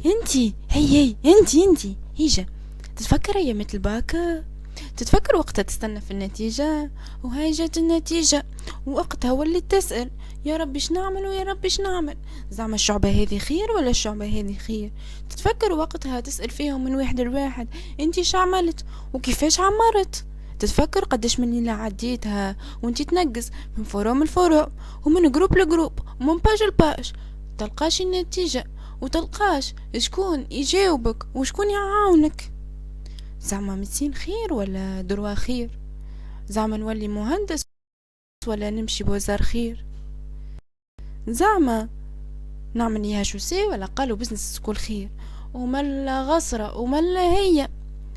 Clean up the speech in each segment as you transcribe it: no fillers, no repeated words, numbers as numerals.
انتي هي انتي هيجا. تتفكر ايام الباك؟ تتفكر وقتها تستنى في النتيجة، وهاي جات النتيجة، وقتها وليت تسأل يا رب اش نعمل ويا رب اش نعمل، زعما الشعبة هذه خير ولا الشعبة هذه خير؟ تتفكر وقتها تسأل فيهم من واحد لواحد انتي ش عملت وكيفاش عمرت؟ تتفكر قداش من ليلة عديتها وانتي تنقز من فوروم الفوروم ومن جروب لجروب ومن باج لباج، تلقاش النتيجة وتلقاش شكون يجاوبك وشكون يعاونك؟ زعما ميدسين خير ولا دروا خير؟ زعما نولي مهندس ولا نمشي بوزار خير؟ زعما نعمل ليها شوسي ولا قالوا بزنس سكول خير؟ وملا غصرة وملا هي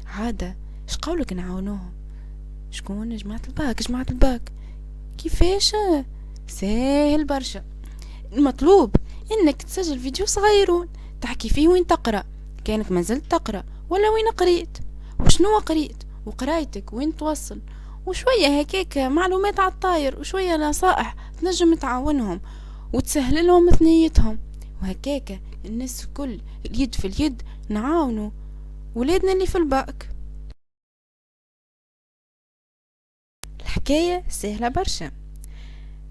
عادة. اش قولك نعاونوهم؟ شكون؟ جماعة الباك كيفاش؟ ساهل برشا. المطلوب انك تسجل فيديو صغيرون تحكي فيه وين تقرأ، كانك ما زلت تقرأ ولا وين قريت وشنو قريت وقرايتك وين توصل، وشوية هكاك معلومات على الطاير وشوية نصائح تنجم تعاونهم وتسهل لهم ثنيتهم، وهكاك الناس الكل اليد في اليد نعاونوا ولادنا اللي في الباك. الحكاية سهلة برشا،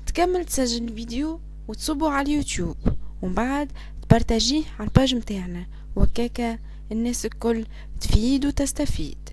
تكمل تسجل فيديو وتصبه على اليوتيوب ومن بعد تبارتاجيه على الباج متاعنا، وهكاك الناس الكل تفيد وتستفيد.